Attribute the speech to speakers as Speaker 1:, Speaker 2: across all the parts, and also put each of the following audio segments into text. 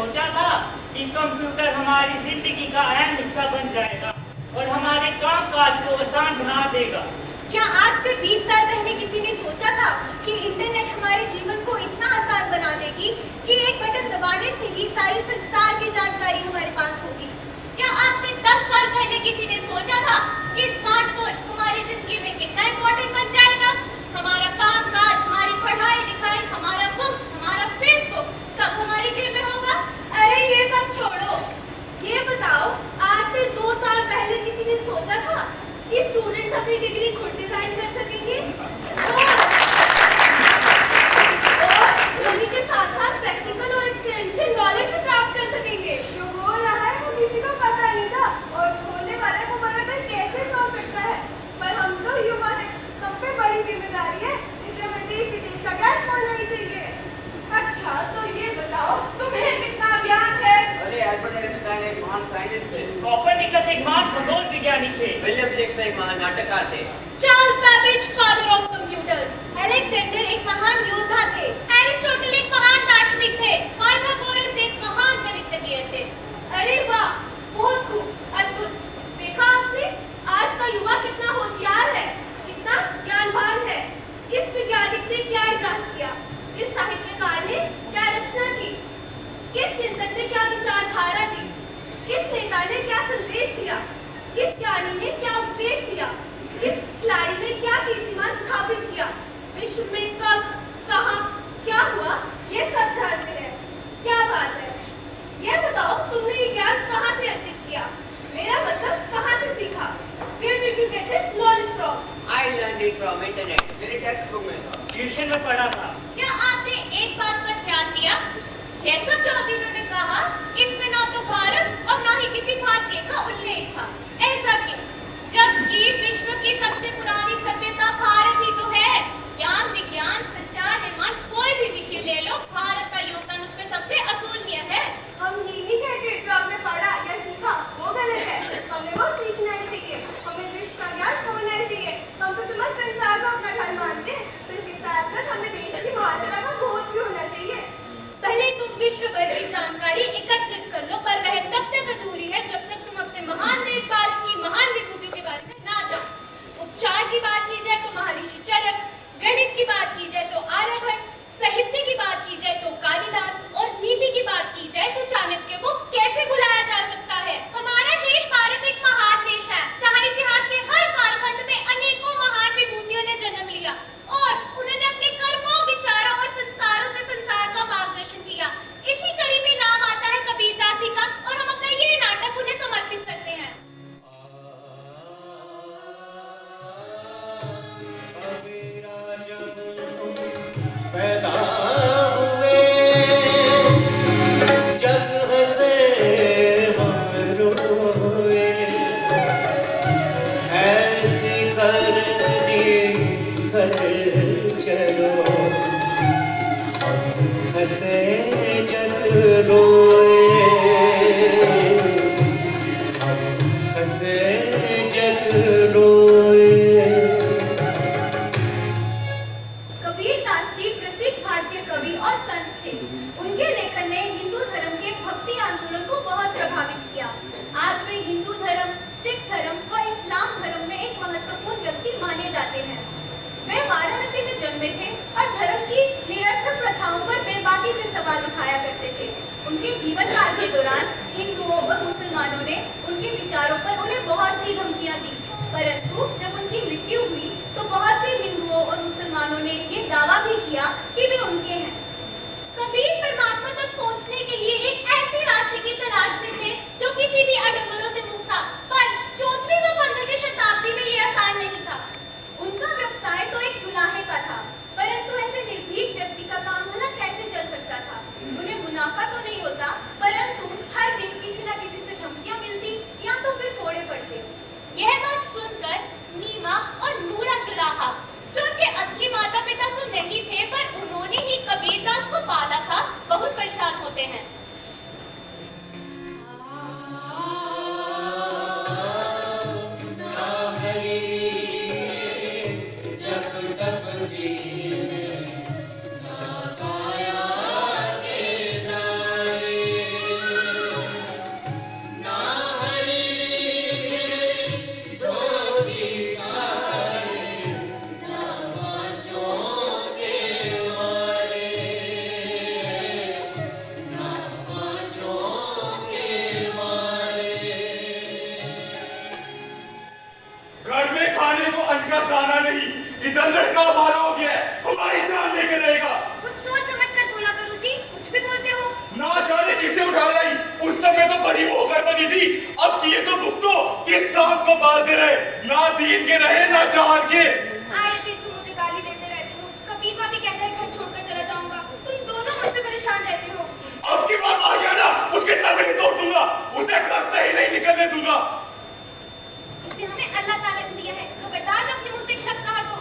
Speaker 1: सोचा था कि कंप्यूटर हमारी जिंदगी का अहम हिस्सा बन जाएगा और हमारे काम काज को आसान बना देगा।
Speaker 2: क्या आज से 20 साल पहले किसी ने सोचा था कि इंटरनेट हमारे जीवन को इतना आसान बना देगी कि एक बटन दबाने से ही सारी संसार की जानकारी हमारे पास होगी?
Speaker 3: क्या आज से 10 साल पहले किसी ने सोचा था कि स्मार्टफोन हमारी जिंदगी में कितना इम्पोर्टेंट बन जाएगा? हमारा काम काज, हमारी पढ़ाई लिखाई, हमारा बुक्स, हमारा फेसबुक सब हमारी जेब में होगा।
Speaker 4: अरे ये सब छोड़ो, ये बताओ आज से 2 साल पहले किसी ने सोचा था कि स्टूडेंट्स अपनी डिग्री खुद डिजाइन कर सकेंगे और उन्हीं के साथ साथ प्रैक्टिकल और एक्सपीरियंशियल नॉलेज भी प्राप्त कर सकेंगे?
Speaker 2: जो हो रहा है वो किसी को पता नहीं था और होने वाले को पता तो कैसे सोच सकता है। पर हम तो युवा हैं, हम पे बड़ी जिम्मेदारी है, इसलिए हमें देश विदेश का ज्ञान होना ही चाहिए। अच्छा तो ये बताओ तुम्हें कितना ज्ञान है?
Speaker 5: अरे एल्बर्ट आइंस्टाइन एक महान साइंटिस्ट थे।
Speaker 1: कोपरनिकस एक महान खगोल वैज्ञानिक थे।
Speaker 5: विलियम शेक्सपियर एक महान नाटककार थे।
Speaker 4: Charles Babbage father of computers.
Speaker 2: Alexander एक महान योद्धा थे।
Speaker 3: एरिस्टोटल एक महान दार्शनिक थे। पाइथागोरस एक महान गणितज्ञ थे।
Speaker 4: अरे वाह, बहुत खूब, अद्भुत। देखा आपने आज का युवा कितना होशियार है, कितना ज्ञानवान है। किस वैज्ञानिक ने क्या इजाद किया, किस साहित्यकार ने क्या रचना की, किस चिंतक ने क्या विचारधारा दी, किस नेता ने क्या संदेश दिया, किस ज्ञानी ने क्या उपदेश दिया, किस खिलाड़ी ने क्या कीर्तिमान स्थापित किया, विश्व में कब कहाँ क्या हुआ ये सब जानते हैं। क्या बात है। ये बताओ तुमने ये ज्ञान कहाँ से अर्जित किया? मेरा मतलब कहाँ से सीखा? Where did you get this knowledge from?
Speaker 5: I learned it from internet. मेरी टेक्स्ट बुक में था।
Speaker 1: ट्यूशन में पढ़ा था।
Speaker 3: क्या आपने एक बात पर ध्यान दिया? जैसा जो अभी उन्होंने कहा, इसमें ना तो भारत और ना ही किसी भारतीय का उल्लेख था। ऐसा क्यों? जबकि विश्व की सबसे पुरानी सभ्यता भारत ही तो है। ज्ञान विज्ञान संचार निर्माण कोई भी विषय ले लो, भारत का योगदान उसमें सबसे अतुलनीय है।
Speaker 2: हम ये नहीं कहते जो हमने पढ़ा या सीखा वो गलत है, हमें वो सीखना ही चाहिए, हमें विश्व का ज्ञान होना ही चाहिए। हम तो समस्त संसार को अपना घर मानते हैं, तो इसके साथ साथ हमें देश की महानता का बोध भी होना चाहिए।
Speaker 4: पहले तुम विश्व भर की जानकारी एकत्रित कर लो, पर वह तब तक अधूरी है जब तक तुम अपने महान देश भारत की महान विभूतियों के बारे में ना जानो। उपचार की बात की जाए तो महर्षि चरक, गणित की बात की जाए तो आर्यभट्ट, साहित्य की बात की जाए तो कालिदास और नीति की बात की जाए तो चाणक्य को कैसे भुलाया जा सकता है?
Speaker 3: हमारा देश भारत एक महान देश है, जहाँ इतिहास के हर कालखंड में अनेकों महान विभूतियों ने जन्म लिया और उन्होंने अपने कर्मों, विचारों और संस्कारों से संसार का मार्गदर्शन किया। इसी कड़ी में नाम आता है कबीरदास जी का और हम अपना ये नाटक उन्हें समर्पित करते हैं।
Speaker 6: पैदा हुए जग हंसे हम रोए, ऐसी करनी कर चलो, हम हंसे जग रोए, हम हंसे जग रोए।
Speaker 2: कबीरदास जी प्रसिद्ध भारतीय कवि और संत थे। उनके लेखन ने हिंदू धर्म के भक्ति आंदोलन को बहुत प्रभावित किया। आज वे हिंदू धर्म, सिख धर्म व इस्लाम धर्म में एक महत्वपूर्ण व्यक्ति माने जाते हैं। वे वाराणसी में जन्मे थे और धर्म की निरर्थक प्रथाओं पर बेबाकी से सवाल उठाया करते थे। उनके
Speaker 7: मरी होकर बनी थी, अब किए तो भुगतो, किस सांप को बाल दे रहे, ना दीन के रहे ना जान के।
Speaker 2: आए दिन तुम मुझे गाली देते रहते हो, कबीर का भी कहता है घर छोड़कर चला जाऊंगा, तुम दोनों मुझसे परेशान रहते हो।
Speaker 7: अब की बात आ गया ना, उसके तल नहीं तोड़ दूंगा, उसे घर से ही नहीं निकलने दूंगा।
Speaker 2: इसे हमें अल्लाह ताला ने दिया है, खबरदार जब अपने मुझसे एक शब्द कहा तो।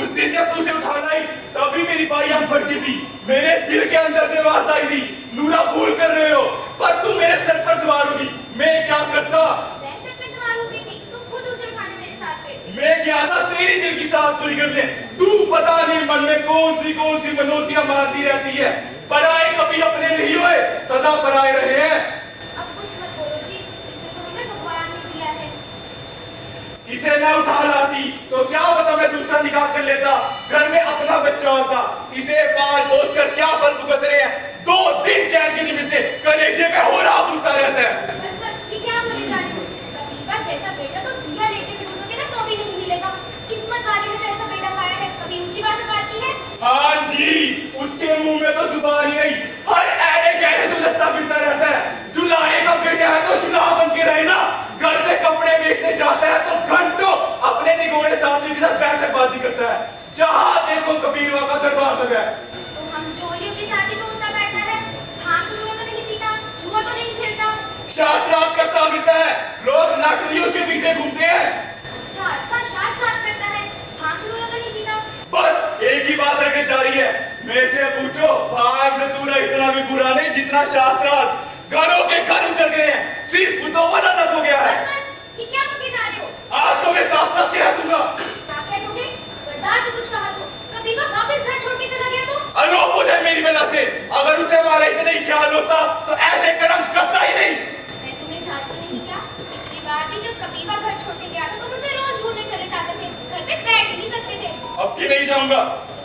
Speaker 7: उस दिन जब तुझे उठाना ही, तभी मेरी बाई आंख फटकी थी, मेरे दिल के अंदर से आवाज आई थी, नूरा भूल कर रहे हो, पर तुम मेरे सर पर सवार होगी, मैं क्या करता?
Speaker 2: वैसे पे सवाल हो गई थी, तुम खुद उसे उठाने मेरे साथ गए थे।
Speaker 7: मैं गया था तेरी दिल की सांस पूरी करने, तू पता नहीं मन में कौन सी मनोतियां मारती रहती है। पराए कभी अपने नहीं हुए, सदा पराए रहे हैं।
Speaker 2: अब कुछ मत बोलो जी, इसे तो हमें भगवान ने दिया है।
Speaker 7: इसे न उठा लाती तो क्या पता मैं दूसरा निकाह कर लेता, घर में अपना बच्चा होता। इसे पाल पोस कर क्या फल भुगत रहे हैं, 2 दिन चैन के नहीं मिलते, कलेजे में हो रहा भूलता रहता है।
Speaker 2: बस ये क्या बोले जा रहे हो? कबीर जैसा बेटा तो दिया लेके भी ढूंढोगे ना तो भी नहीं मिलेगा। किस्मत वाले ने जैसा बेटा पाया है, कभी ऊंची बात से बात की है?
Speaker 7: हाँ जी, उसके मुंह में तो जुबान ही नहीं, हर ऐरे गहरे से लस्ता फिरता रहता है। जुलाहे का बेटा है तो जुलाह बन के रहे ना, घर से कपड़े बेचने जाता है तो घंटों अपने निगोड़े साथी के साथ बैठकबाजी करता है। जहाँ देखो कबीरवा का दरबार लगा है।
Speaker 2: तो हम चोलियों के साथ ही तो उठता बैठता है, भांग तो नहीं पीता, जुआ तो नहीं खेलता।
Speaker 7: शास्त्रार्थ करता फिरता है, लोग नकली उसके पीछे घूमते हैं।
Speaker 2: अच्छा शास्त्रार्थ करता है, भांग तो नहीं पीता।
Speaker 7: बस एक ही बात रखने जा रही है, मेरे से पूछो, भाग धतूरा इतना भी बुरा नहीं जितना शास्त्रार्थ। घरों के घर उजड़ गए हैं, सिर्फ दो वाला हो गया है।
Speaker 2: बस ये क्या करके जा रहे हो?
Speaker 7: आज तो मैं साफ साफ कह दूंगा।
Speaker 2: क्या कह दोगे? बर्दाश्त जो कुछ कहा तो, कभी का वापस घर छोड़ के चला गया तो?
Speaker 7: अलोप हो जाए मेरी वजह से, अगर उसे हमारा इतना ही ख्याल होता तो ऐसे कर्म करता ही नहीं।
Speaker 2: मैं तुम्हें जानती नहीं क्या? पिछली बार भी जब कबीबा घर छोड़ के गया था तो मुझे रोज ढूंढने चले जाते थे, घर पे बैठ नहीं सकते थे।
Speaker 7: अब की नहीं जाऊंगा।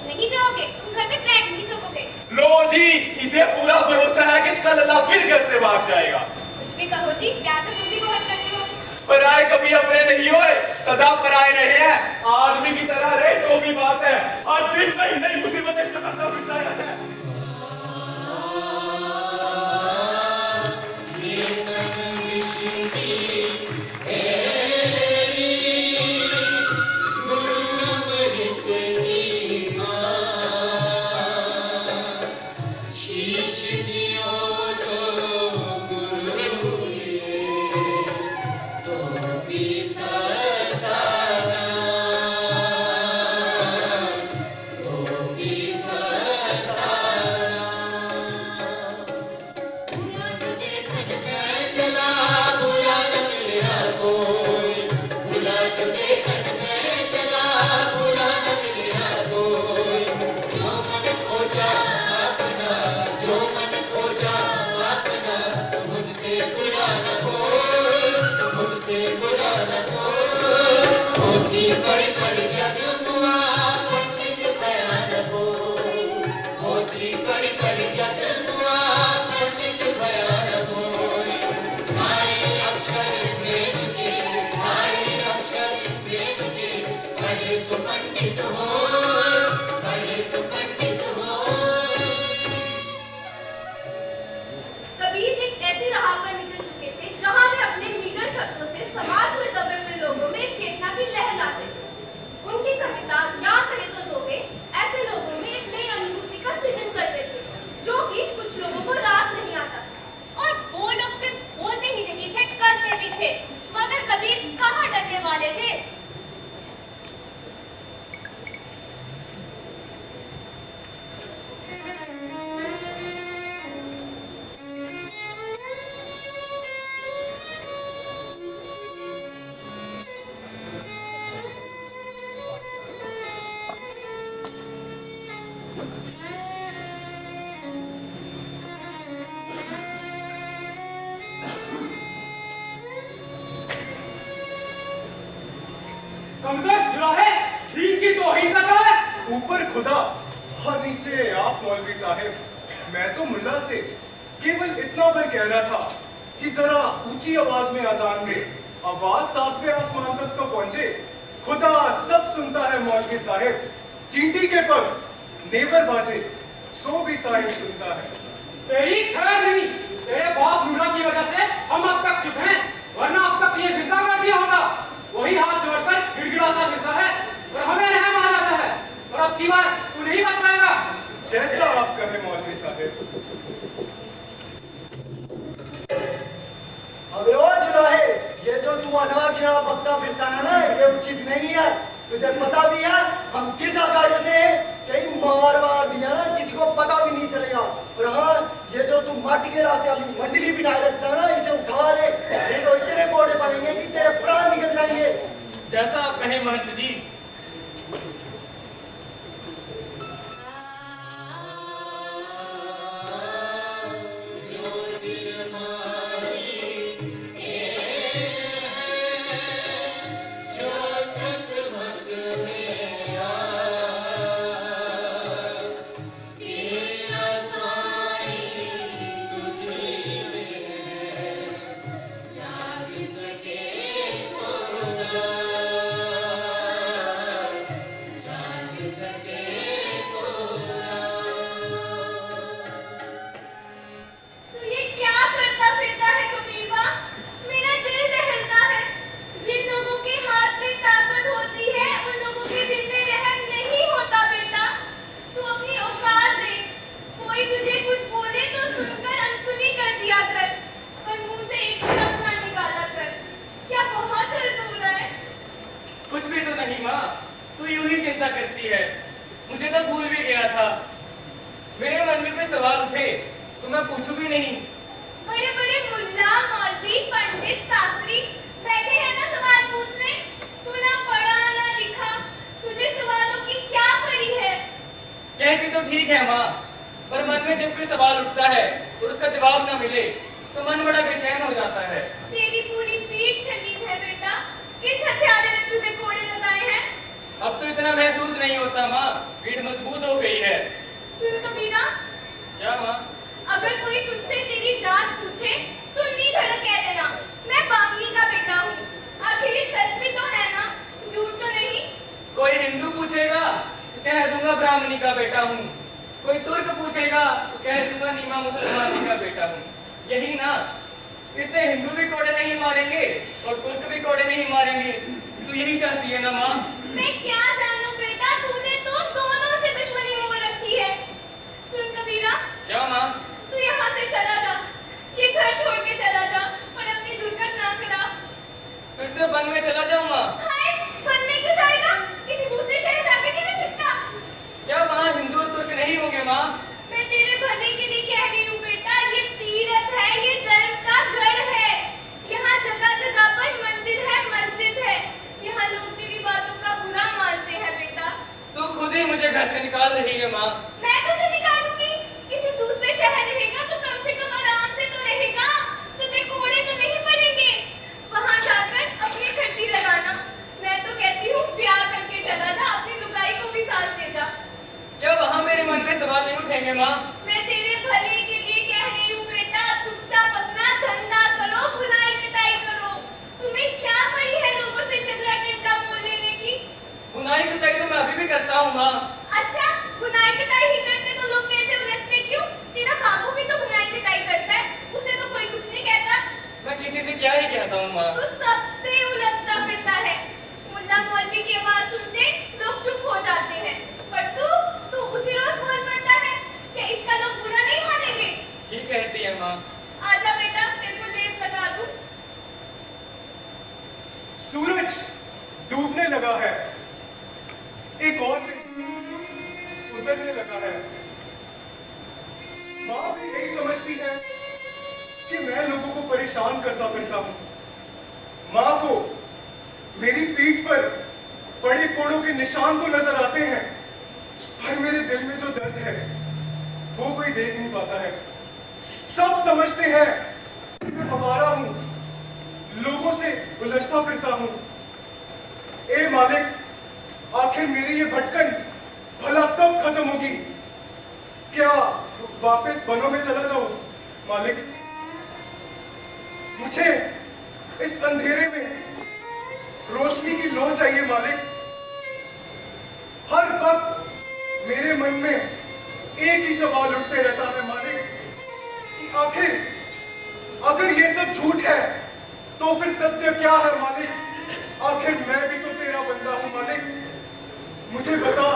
Speaker 2: नहीं जाओगे, तुम घर पे बैठ नहीं सकोगे।
Speaker 7: लो जी, इसे पूरा भरोसा है कि कल अल्लाह फिर घर से भाग जाएगा।
Speaker 2: कुछ भी कहो जी, प्यार तो तुम भी बहुत करते हो।
Speaker 7: पराए कभी अपने नहीं हुए, सदा पराए रहे हैं। आदमी की तरह रहे तो भी बात है, हर दिन नई नई मुसीबतें चलाता फिरता रहता है।
Speaker 4: कबीर एक ऐसी राह पर निकल चुके थे जहां वे अपने मीगर शब्दों से समाज में दबे हुए लोगों में चेतना की लहर लाते थे। उनकी कविता या कहे तो दोहे ऐसे लोगों में एक नई अनुभूति का सृजन करते थे, जो कि कुछ लोगों को रास नहीं आता।
Speaker 3: और वो लोग सिर्फ बोलते ही नहीं थे, करते भी थे। मगर कबीर कहाँ डरने वाले थे।
Speaker 7: कमजोर जुलाहे, दीन की तौहीन का है। ऊपर खुदा और नीचे आप मौलवी साहब। मैं तो मुल्ला से केवल इतना पर कह रहा था कि जरा ऊंची आवाज में अजान दे, आवाज 7वें आसमान तक तो पहुंचे। खुदा सब सुनता है मौलवी साहब। चींटी के पग नेवर बाजे, सो भी साहिब सुनता है।
Speaker 8: तेरी खैर नहीं, तेरे बाप नूरा की वजह से हम उड़ता फिरता है ना, ये उचित नहीं है। तुझे पता भी है हम किस अखाड़े से हैं? कहीं मार दिया ना, किसी को पता भी नहीं चलेगा। और हाँ, ये जो तू माटी के रास्ते अपनी मंडली बिठाए रखता है ना, इसे उठा ले, नहीं तो इतने कोड़े पड़ेंगे कि तेरे प्राण निकल जाएंगे।
Speaker 1: जैसा आप कहें महंत जी। ठीक है माँ, पर मन में जब कोई सवाल उठता है और उसका जवाब न मिले तो मन बड़ा बेचैन हो जाता है।
Speaker 2: तेरी पूरी पीठ शरीर है बेटा। किस हथियारे ने तुझे कोड़े लगाए हैं?
Speaker 1: अब तो इतना महसूस नहीं होता माँ, पीठ मजबूत हो गई है।
Speaker 2: सुन कबीरा।
Speaker 1: क्या माँ?
Speaker 2: अगर कोई तुझसे तेरी जात पूछे तो नीधड़क कह देना, मैं बामनी का बेटा हूँ। आखिर ये सच भी तो है ना, झूठ तो नहीं।
Speaker 1: कोई हिंदू पूछेगा तो कह दूंगा ब्राह्मणी का बेटा हूँ, कोई तुर्क पूछेगा तो कह दूंगा नीमा मुसलमानी का बेटा हूँ। यही ना, इससे हिंदू भी कोड़े नहीं मारेंगे और तुर्क भी कोड़े नहीं मारेंगे। तू यही चाहती है ना माँ?
Speaker 2: मैं क्या जानूं बेटा, तूने तो दोनों से दुश्मनी मोल रखी है। सुन कबीरा।
Speaker 1: क्या माँ?
Speaker 2: तू यहाँ से चला जा, ये घर छोड़ के चला जा और अपनी दुर्घटना करा।
Speaker 1: फिर से वन में चला जाऊँ माँ?
Speaker 2: हाय, वन में क्यों जाएगा? किसी दूसरे शहर जाके नहीं रह सकता?
Speaker 1: क्या वहाँ हिंदू और तुर्क नहीं होंगे माँ?
Speaker 2: मैं तेरे भले के लिए कह रही हूँ बेटा, ये तीर्थ है, ये धर्म का गढ़ है। यहाँ जगह जगह पर मंदिर है, मस्जिद है। यहाँ लोग तेरी बातों का बुरा मानते हैं बेटा।
Speaker 1: तू खुद ही मुझे घर से निकाल रही है माँ।
Speaker 2: मैं तुझे निकालूंगी? किसी दूसरे शहर रहेगा तो कम से कम आराम से तो रहेगा, तुझे कोड़े तो नहीं पड़ेंगे। वहाँ जाकर अपनी खट्टी लगाना। मैं तो कहती हूँ ब्याह करके चला जा, अपनी लुगाई को भी साथ ले जा।
Speaker 1: क्या वहाँ मेरे मन में सवाल नहीं उठेंगे माँ?
Speaker 2: मैं तेरे भले के लिए कह रही हूँ बेटा, चुपचाप अपना धंधा करो, बुनाई कटाई करो। तुम्हें क्या पड़ी है लोगों से झगड़ा टिड्डा मोल लेने की?
Speaker 1: बुनाई कटाई तो मैं अभी भी करता हूँ माँ।
Speaker 2: अच्छा, बुनाई कटाई ही करते तो लोग कैसे उलझते क्यों? तेरा बाबू भी तो बुनाई कटाई करता है, उसे तो कोई कुछ नहीं कहता।
Speaker 1: मैं किसी से क्या ही कहता हूँ माँ।
Speaker 2: तू सबसे उलझता फिरता है। मुल्ला मौलवी की आवाज सुनते लोग चुप हो जाते हैं, पर तू उसी रोज बोल पड़ता है। क्या इसका लोग बुरा नहीं मानेंगे?
Speaker 1: ठीक कहती है माँ।
Speaker 2: आजा बेटा, तेरे को लेप लगा दूं।
Speaker 7: सूरज डूबने लगा है, एक और दिन उतरने लगा है। माँ भी यही समझती है कि मैं लोगों को परेशान करता फिरता हूँ। माँ को मेरी पीठ पर बड़े कोड़ों के निशान तो नजर आते हैं, पर मेरे दिल में जो दर्द है वो कोई देख नहीं पाता है। सब समझते हैं कि मैं आवारा हूँ, लोगों से उलझता फिरता हूँ। ए मालिक, आखिर मेरी ये भटकन भला कब खत्म होगी? क्या वापस वनों में चला जाऊं? मालिक, मुझे इस अंधेरे में रोशनी की लो चाहिए मालिक। हर वक्त मेरे मन में एक ही सवाल उठते रहता है मालिक कि आखिर अगर ये सब झूठ है तो फिर सत्य क्या है मालिक? आखिर मैं भी तो तेरा बंदा हूं मालिक। मुझे बता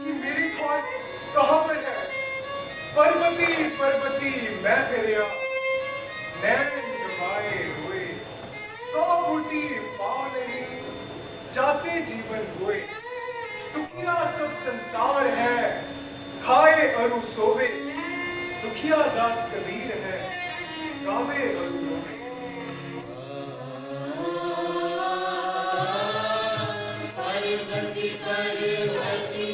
Speaker 7: कि मेरी ख्वाब कहां पर है? पर्वती पर्वती मैं तेरा नैन जमाए हुए 100 बूटी पाँव नहीं, जाते जीवन गोए। सुखिया सब संसार है, खाए अरु सोवे। दुखिया दास कबीर है, गावे अरु रोवे।
Speaker 6: पर्वती पर्वती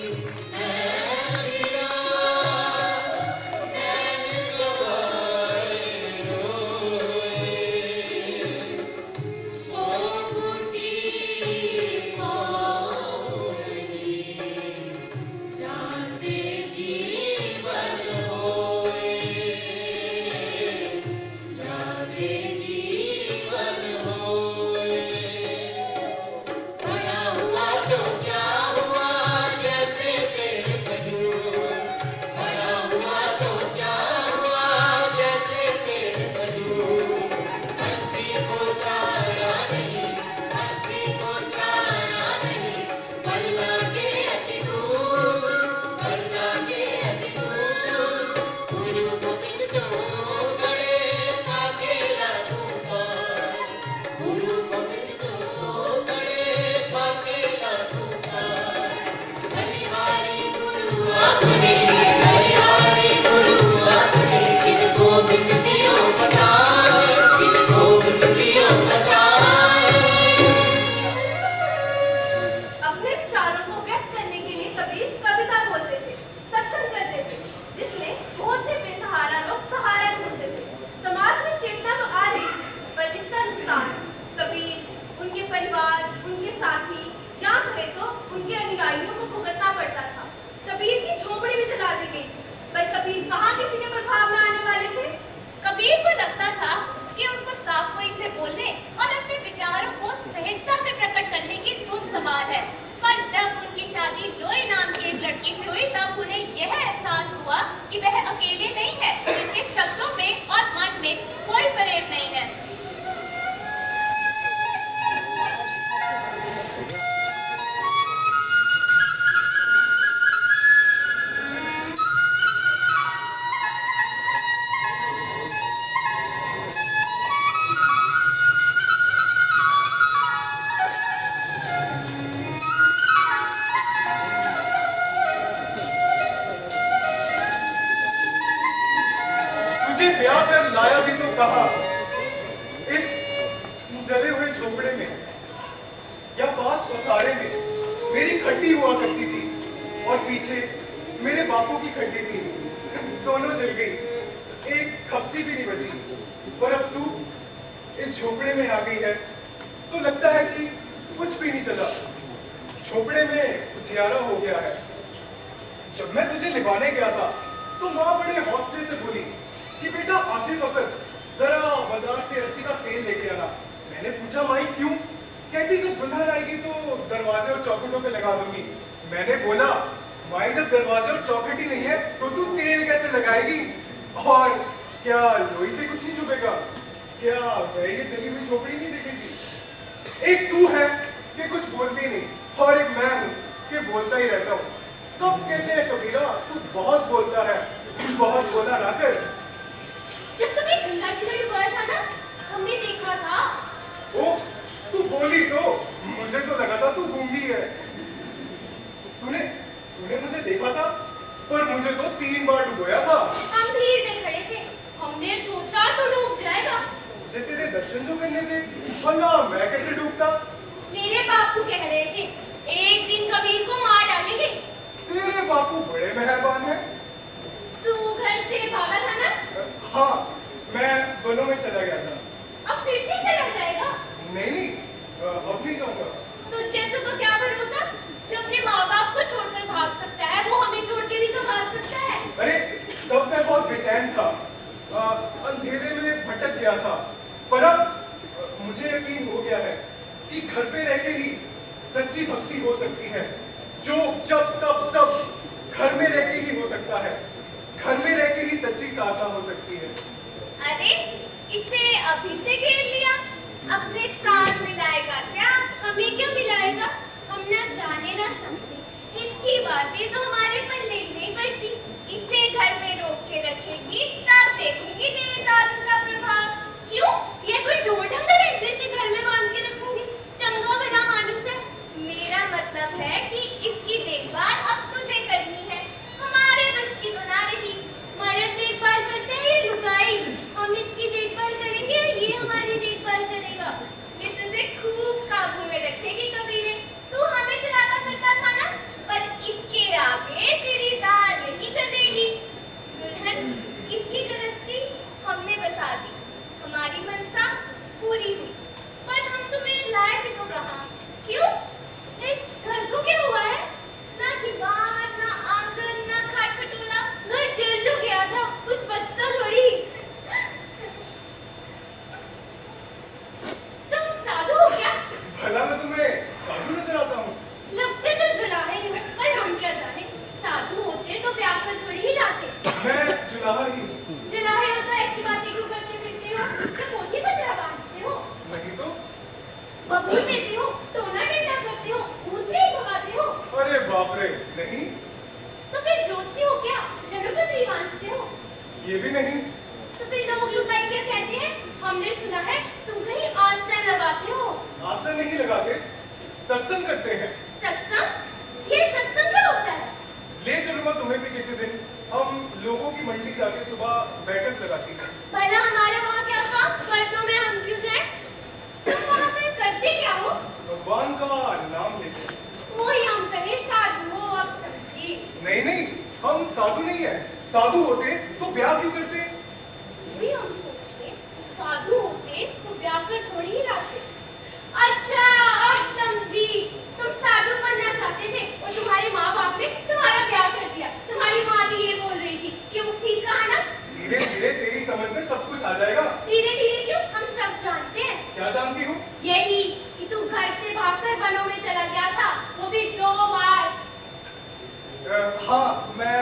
Speaker 4: अपने विचारों को व्यक्त करने के लिए कबीर कविता बोलते थे, सत्संग करते थे, जिसमें बहुत से बेसहारा लोग सहारा ढूंढते थे। समाज में चेतना तो आ रही थी, पर जिसका नुकसान कबीर, उनके परिवार, उनके साथी या कहे तो उनके अनुयायियों को भुगतना पड़ता था। कबीर की झोपड़ी भी जला दी गई थी, पर कबीर कहाँ किसी के प्रभाव में आने वाले थे।
Speaker 3: कबीर को लगता था कि उनको साफ कोई से बोलने और अपने विचारों को सहजता से प्रकट करने की धुन सवार है। पर जब उनकी शादी लोई नाम की एक लड़की से हुई तब उन्हें यह एहसास हुआ कि वह अकेले नहीं है, उनके शब्दों में और मन में कोई प्रेम नहीं है।
Speaker 7: तुझे ब्याह कर लाया भी तो कहा, इस जले हुए झोपड़े में या पास ओसारे में मेरी खड्डी हुआ करती थी और पीछे मेरे बापू की खड्डी थी। दोनों जल गई, एक खपची भी नहीं बची। पर अब तू इस झोपड़े में आ गई है तो लगता है कि कुछ भी नहीं चला। झोपड़े में उजियारा हो गया है। जब मैं तुझे लिवाने गया था तो माँ बड़े हौसले से बोली कि बेटा आते वक्त जरा बाजार से रस्सी का तेल लेके आना। मैंने पूछा माई क्यों? कहती जब दुल्हन आएगी तो दरवाजे और चौखटों पे लगा दूंगी। मैंने बोला माई जब दरवाजे और चौखट ही नहीं है तो तू तेल कैसे लगाएगी? और क्या लोई से कुछ नहीं छुपेगा? क्या वह ये जली हुई झोपड़ी नहीं देखेगी? एक तू है कि कुछ बोलती नहीं और एक मैं हूँ कि बोलता ही रहता हूँ। सब कहते हैं कबीरा तू बहुत बोलता है, बहुत बोला ना कर।
Speaker 4: जब कभी गंगा जी में डुबाया था ना, हमने देखा था।
Speaker 7: ओ, तू बोली तो मुझे तो लगा था तू गूंगी है। तूने मुझे देखा था पर मुझे तो 3 बार डुबोया था।
Speaker 4: हम भीड़ में खड़े थे, हमने सोचा तो डूब जाएगा।
Speaker 7: मुझे तेरे दर्शन जो करने थे, वरना मैं कैसे डूबता?
Speaker 4: मेरे बापू कह रहे थे एक दिन कबीर को मार डालेंगे।
Speaker 7: तेरे बापू बड़े मेहरबान हैं।
Speaker 4: तू घर से भागा था ना?
Speaker 7: हाँ, मैं वनों में चला गया था।
Speaker 4: अब फिर से चला जाएगा?
Speaker 7: नहीं, अब नहीं जाऊंगा।
Speaker 4: तो जैसे को क्या भरोसा जो अपने माँ बाप को छोड़कर भाग सकता है वो हमें छोड़ के भी तो भाग सकता है।
Speaker 7: अरे तब मैं बहुत बेचैन था, अंधेरे में भटक गया था। पर अब मुझे यकीन हो गया है कि घर पे रह के ही सच्ची भक्ति हो सकती है। जो जब तब सब घर में रह के ही हो सकता है। घर में रह के ही सच्ची साधना हो सकती है।
Speaker 2: अरे इसे अभी से घेर लिया, अपने साथ मिलाएगा क्या?
Speaker 4: हमें क्यों मिलाएगा? हम ना जाने ना समझे, इसकी बातें तो हमारे पल्ले नहीं पड़ती।
Speaker 2: इसे घर में रोक के रखेगी तब देखूंगी तेरे जादू का प्रभाव।
Speaker 4: क्यों? ये कोई ढोल ढंगर है जैसे घर में
Speaker 7: मन नहीं लगाते, सत्संग करते हैं।
Speaker 4: सत्संग? ये सत्संग क्या होता है?
Speaker 7: ले चलूंगा तुम्हें भी किसी दिन। हम लोगों की मंडली जाके सुबह बैठक लगाती हैं।
Speaker 4: भला हमारा वहाँ क्या काम? मर्दों में हम क्यों जाएं? तुम वहाँ पर करते क्या हो?
Speaker 7: भगवान का नाम लेते।
Speaker 4: वही हम कहे साधु हो, अब समझिए।
Speaker 7: नहीं नहीं, हम साधु नहीं है। साधु होते तो ब्याह क्यों करते?
Speaker 4: भी हम सोचे साधु होते तो ब्याह कर थोड़ी ही लाते। अच्छा अब समझी, तुम साधु बनना चाहते थे और तुम्हारे माँ बाप ने तुम्हारा ब्याह कर दिया। तुम्हारी माँ भी ये बोल रही थी कि वो ठीक कहा ना?
Speaker 7: धीरे धीरे तेरी समझ में सब कुछ आ जाएगा।
Speaker 4: धीरे धीरे क्यों, हम सब जानते हैं।
Speaker 7: क्या जानती हूँ?
Speaker 4: यही कि तू घर से भागकर वनों में चला गया था, वो भी 2 बार।
Speaker 7: हाँ, मैं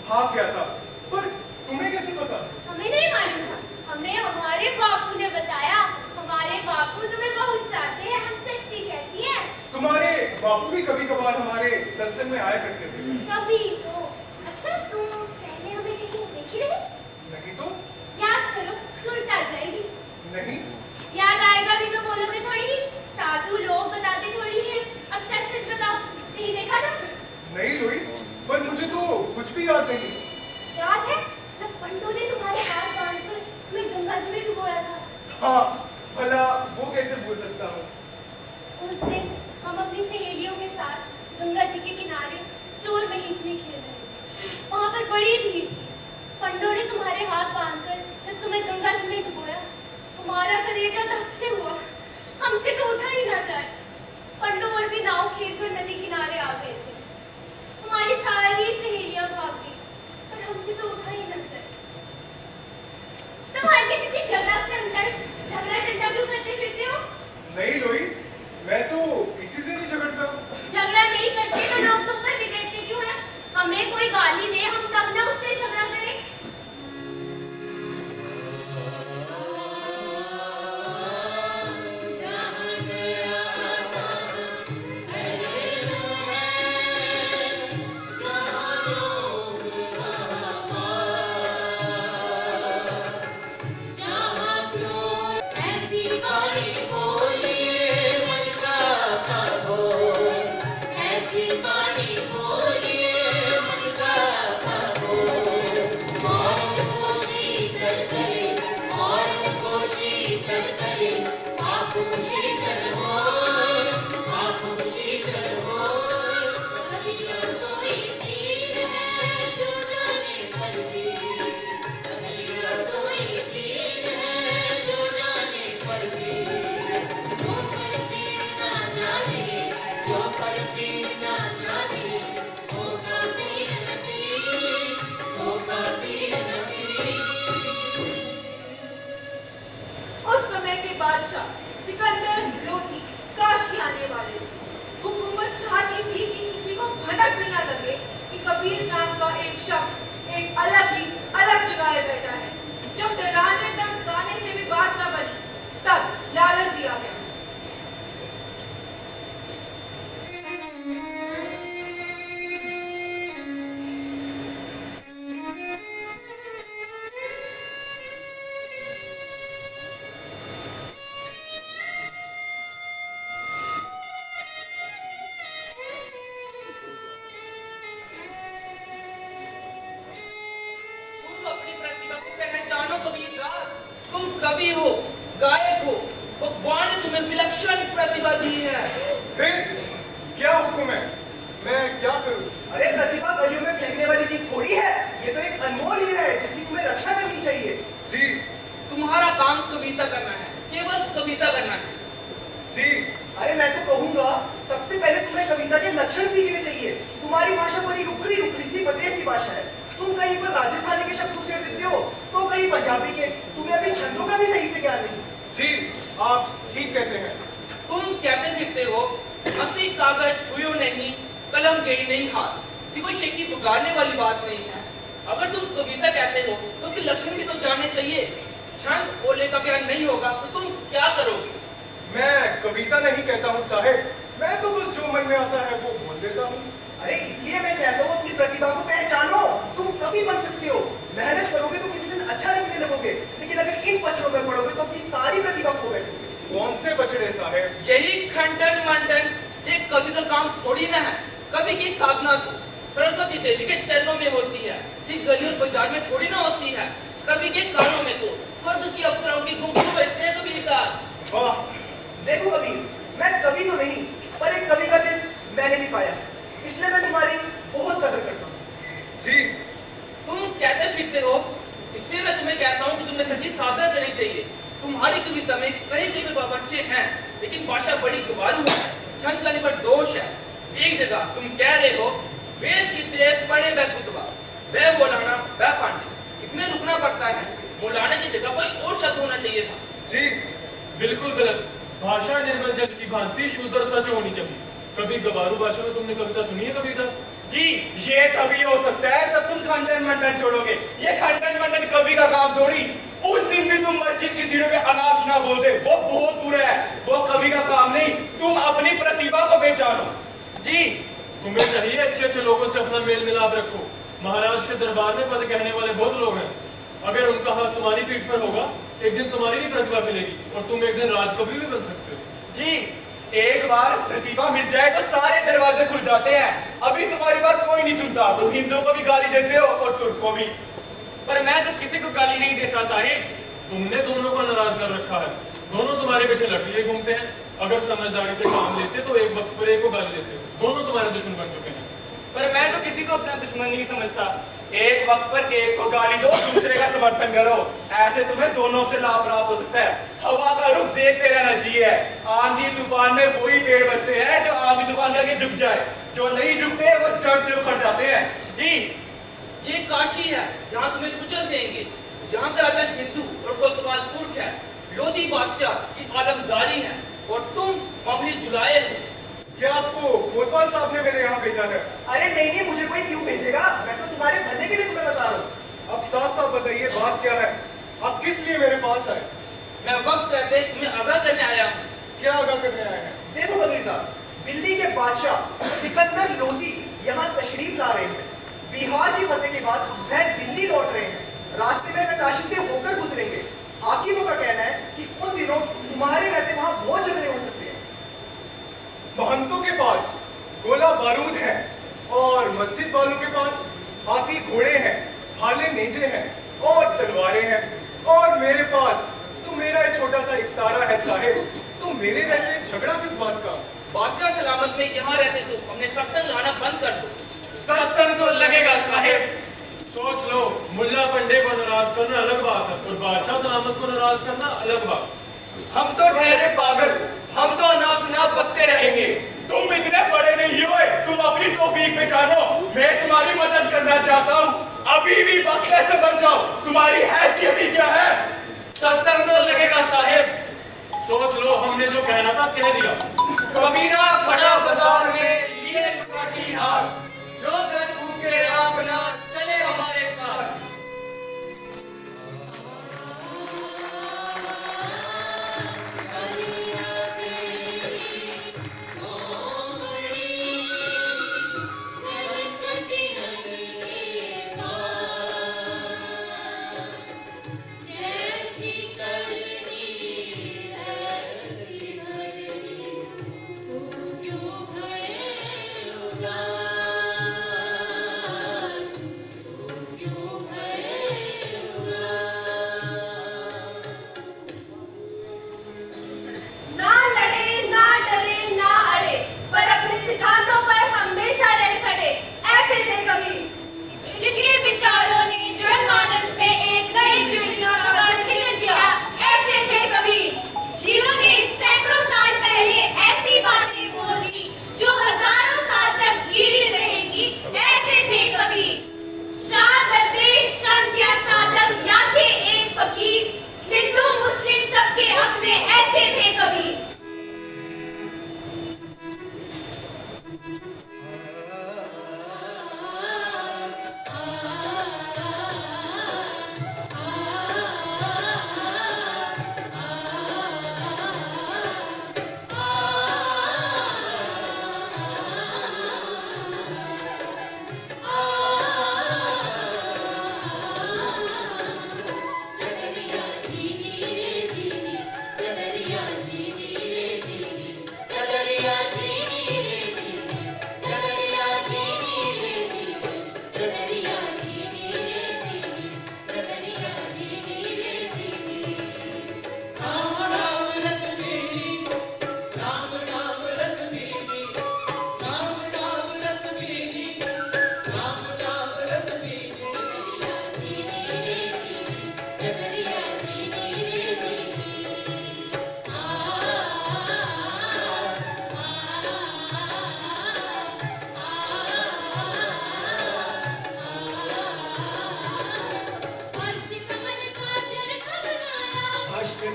Speaker 7: भाग गया था, पर तुम्हें कैसे पता?
Speaker 4: हमें नहीं मालूम था, हमें हमारे बापू ने बताया। हमारे बापू तुम्हें बहुत चाहते हैं, हम सच्ची कहती हैं।
Speaker 7: तुम्हारे बापू भी कभी कभार हमारे सत्संग में आया करते थे।
Speaker 4: कभी तो। अच्छा तुम पहले हमें कहीं देखी रहे?
Speaker 7: नहीं तो?
Speaker 4: याद करो, सुरत आ जाएगी।
Speaker 7: नहीं।
Speaker 4: याद आएगा भी तो बोलोगे थोड़ी ही, साधु लोग बताते थोड़ी ही है। अब सच सच बताओ, नहीं देखा ना?
Speaker 7: नहीं लोई, पर मुझे तो कुछ भी याद नहीं।
Speaker 4: याद है जब पंडों ने तुम्हारे हाथ बांधकर तुम्हें गंगा जी में डुबोया था?
Speaker 7: हाँ, भला वो कैसे भूल सकता हूँ?
Speaker 4: उस दिन हम अपनी सहेलियों के साथ गंगा जी के किनारे चोर महिजनी खेल रहे थे। वहाँ पर बड़ी भीड़ थी। पंडों ने तुम्हारे हाथ बांधकर जब तुम्हें गंगा जी में डुबोया, हमारा कलेजा धक से हुआ। हमसे तो उठा ही ना जाए। पंडों और भी नाव खेलकर नदी किनारे आ गए थे। हमारी सारी सहेलियां भाग गई, पर हमसे तो उठा ही ना जाए। तुम हर किसी से झगड़ा टंटा क्यों करते फिरते हो?
Speaker 7: नहीं लोई, मैं तो किसी से नहीं झगड़ता।
Speaker 4: झगड़ा नहीं करते तो लोग तुम पर बिगड़ते क्यों हैं? हमें कोई गाली दे, हम तब ना उससे झगड़ा करें।
Speaker 6: ऐसी बारी बोलिए मन का पागो, ऐसी बारी बोलिए मन का पागो। औरत को शीतल करे, औरत को शीतल करे, आप शीतल हो, आप शीतल हो। कभी रसोई पीर है जो जाने पर भी, कभी रसोई पीर है जो जाने पर भी। जो पर पीर ना जाने, जो पर पीर ना जाने, सो का पीर न पीर, सो का पीर न पीर।
Speaker 9: उस समय के बादशाह सिकंदर लोधी काशी आने वाले थे। हुकूमत चाहती थी कि किसी को भनक भी ना लगे कि कबीर नाम का एक शख्स एक अलग जगह बैठा है। जब डराने धमकाने से भी बात न बनी, तब लालच दिया गया।
Speaker 10: तुम अपनी प्रतिभा को पहचानो कबीरदास। तुम कवि हो, गायक हो, भगवान ने तुम्हें विलक्षण प्रतिभा दी है।
Speaker 7: फिर क्या हुक्म है? मैं क्या करूं?
Speaker 8: अरे प्रतिभा गलियों में फेंकने वाली चीज थोड़ी है। ये तो एक अनमोल हीरा है जिसकी तुम्हें रक्षा करनी चाहिए।
Speaker 7: जी
Speaker 10: तुम्हारा काम कविता करना है, केवल कविता करना है।
Speaker 7: जी।
Speaker 8: अरे मैं तो कहूंगा सबसे पहले तुम्हें कविता के लक्षण सीखने चाहिए। तुम्हारी भाषा बड़ी रुखड़ी सी परदेसी भाषा है। तुम कहीं पर राजस्थानी के शब्द उसे देते हो तो कहीं पंजाबी के। तुम्हें अभी छंदों का भी सही से ज्ञान नहीं।
Speaker 7: जी, आप ठीक कहते हैं।
Speaker 10: तुम कहते फिरते हो हंसी कागज छुयो नहीं, कलम गई नहीं हाथ। ये कोई शेखी पुकारने वाली बात नहीं है। अगर तुम कविता कहते हो तो उसके लक्षण भी तो जानने चाहिए। छंद ओले का ज्ञान नहीं होगा तो तुम क्या करोगे?
Speaker 7: मैं कविता नहीं कहता हूँ साहेब, मैं तो बस जो मन में आता है वो बोल देता हूँ।
Speaker 8: अरे इसलिए मैं कहता हूँ अपनी प्रतिभा को पहचानो। तुम कभी बन सकते हो, मेहनत करोगे तो किसी दिन अच्छा लिखने लगोगे। लेकिन अगर इन पचड़ों में पड़ोगे तो अपनी सारी प्रतिभा खो बैठोगे।
Speaker 7: कौन से बछड़े साहेब?
Speaker 10: यही खंड थोड़ी ना है। कवि की साधना तो सरस्वती देवी के चरणों में होती है, ये गली और बाजार में थोड़ी ना होती है। कवि के कानों में तो स्वर्ग की अप्सराओं की घुंघरू बजते हैं कबीरदास।
Speaker 11: वाह, देखो कबीर, मैं कवि तो नहीं, पर एक कवि का दिल मैंने भी पाया, इसलिए मैं तुम्हारी बहुत कदर करता हूँ।
Speaker 7: जी,
Speaker 10: तुम कहते फिरते हो, इसलिए मैं तुम्हें कहता हूँ कि तुम्हें सच्ची साधना करनी चाहिए। तुम्हारी कविता में कई कई बाबरचे हैं, लेकिन भाषा बड़ी गवारू है, छंद का पर दोष है। एक जगह तुम कह रहे हो, वेद की तरह पढ़े वह कुतबा, वह मौलाना वह पांडे। इसमें रुकना पड़ता है, मौलाना की जगह कोई और शब्द होना चाहिए था।
Speaker 7: जी, बिल्कुल गलत। भाषा निर्मल जल की भांति शुद्ध और स्वच्छ होनी चाहिए। कभी गवारू भाषा में तुमने कविता सुनी है कबीरदास?
Speaker 12: जी, ये तभी हो सकता है जब तुम खंडन मंडन छोड़ोगे। ये खंडन मंडन कवि का काम थोड़ी। उस दिन भी तुम मस्जिद की सीढ़ियों में अनाज ना बोलते, वो बहुत बुरा है, वो कवि का काम नहीं। तुम अपनी प्रतिभा को पहचानो।
Speaker 7: जी, तुम्हें चाहिए अच्छे अच्छे लोगों से अपना मेल मिलाप रखो। महाराज के दरबार में पद कहने वाले बहुत लोग हैं। अगर उनका हाथ तुम्हारी पीठ पर होगा, एक दिन तुम्हारी भी प्रतिभा मिलेगी और तुम एक दिन राजकवि भी बन सकते हो।
Speaker 12: जी, एक बार प्रतिभा मिल जाए तो सारे दरवाजे खुल जाते हैं। अभी तुम्हारी बात कोई नहीं सुनता, तुम हिंदुओं को भी गाली देते हो और तुर्क को भी।
Speaker 1: पर मैं तो किसी को गाली नहीं देता साहिब।
Speaker 7: तुमने दोनों को नाराज कर रखा है, दोनों तुम्हारे पीछे लट लिए घूमते हैं। अगर समझदारी से काम लेते तो एक वक्त पर एक को गाली देते, दोनों तुम्हारे दुश्मन बन चुके हैं।
Speaker 1: पर मैं तो किसी को अपना दुश्मन नहीं समझता।
Speaker 12: एक वक्त पर एक को गाली दो, दूसरे का समर्थन करो, ऐसे तुम्हें दोनों से लाभ प्राप्त हो सकता है। हवा का रुख देखते रहना चाहिए। आंधी तूफान में वही पेड़ बचते हैं जो आंधी तूफान के आगे झुक जाए, जो नहीं झुकते वो जड़ से उखड़ जाते हैं।
Speaker 10: जी, ये काशी है, यहाँ तुम्हें कुचल देंगे। यहाँ का राजा हिंदू और कोतवाल तुर्क है, लोधी बादशाह की आलमदारी है, और तुम मामूली जुलाए हो।
Speaker 7: क्या आपको कोतवाल साहब ने मेरे यहाँ भेजा है?
Speaker 11: अरे नहीं नहीं, मुझे कोई क्यों भेजेगा, मैं तो तुम्हारे भले के लिए तुम्हें बता रहा हूँ।
Speaker 7: अब साफ साफ बताइए बात क्या है? आप किस लिए मेरे पास आए?
Speaker 10: मैं वक्त रहते तुम्हें आगाह करने आया हूँ।
Speaker 7: क्या आगाह करने आए हैं?
Speaker 11: देखो कबीरदास, दिल्ली के बादशाह सिकंदर लोधी यहाँ तशरीफ ला रहे हैं। बिहार की फतेह के बाद वह दिल्ली लौट रहे हैं। रास्ते में वह काशी से होकर गुजरेंगे। हाकिमों का कहना है कि उन दिनों तुम्हारे रहते वहाँ बहुत झगड़े हो सकते हैं।
Speaker 7: महंतों के पास गोला बारूद है और मस्जिद वालों के पास हाथी घोड़े हैं, भाले नेजे हैं और तलवारें हैं, और मेरे पास तो मेरा एक छोटा सा इकतारा है साहिब। तो मेरे रहते झगड़ा किस बात का?
Speaker 10: बादशाह सलामत में यहाँ रहते तो हमने सत्संग लाना बंद कर दो।
Speaker 1: सत्संग तो लगेगा साहिब।
Speaker 7: सोच लो, मुल्ला पंडे को नाराज करना अलग बात है और बादशाह सलामत को नाराज करना अलग बात।
Speaker 1: हम तो ठहरे पागल, हम तो अनाप शनाप बकते रहेंगे।
Speaker 12: तुम इतने बड़े नहीं हुए, तुम अपनी तौफीक पहचानो। मैं तुम्हारी मदद करना चाहता हूँ, अभी भी बख्शे से बच जाओ। तुम्हारी हैसियत ही क्या है?
Speaker 1: सत्संग तो लगेगा साहिब।
Speaker 7: सोच लो, हमने जो कहना था कह दिया।
Speaker 1: कबीरा खड़ा बाजार में लिए लुकाटी हार, जो घर भूखे अपना चले हमारे साथ।
Speaker 6: जैसी करनी वैसी भरनी, तू क्यों भय उदास, तू क्यों भय उदास।
Speaker 4: ना लड़े, ना डरे, ना अड़े, पर अपने सिद्धांतों पर हमेशा रह खड़े, ऐसे थे कबीर।
Speaker 3: जिनके विचारों ने जनमानस में एक नई चुनौती का सृजन किया, ऐसे थे कबीर। जिन्होंने सैकड़ों साल पहले ऐसी बातें बोली जो हजारों साल तक जीवित रहेंगी, ऐसे थे कबीर। शाह दरवेश, संत या साधक या थे एक फकीर, हिंदू मुस्लिम सबके अपने ऐसे थे कबीर।
Speaker 6: चदरिया जीनी रे जीनी, चदरिया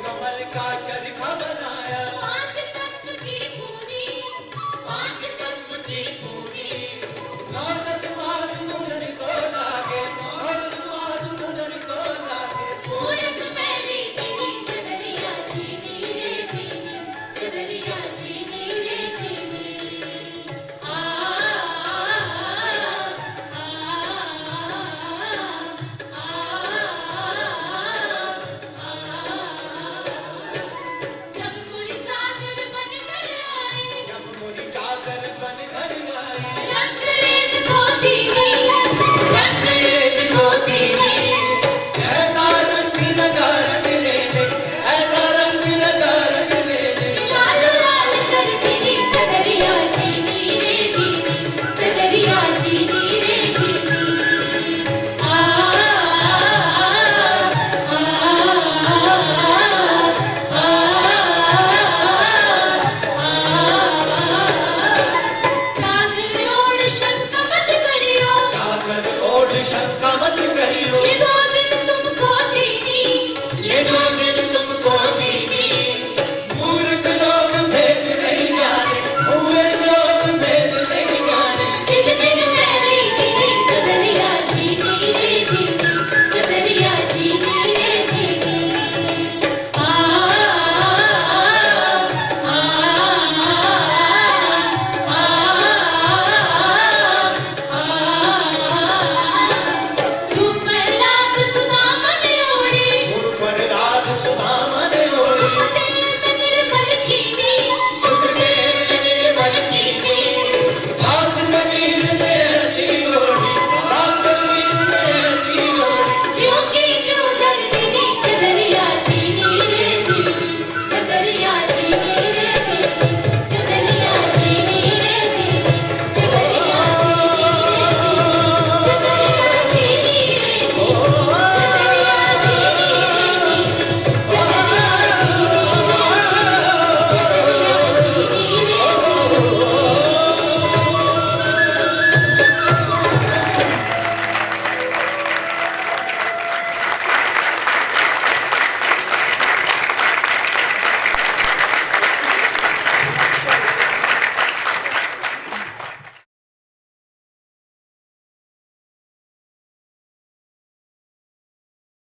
Speaker 13: कमल का चरखा बना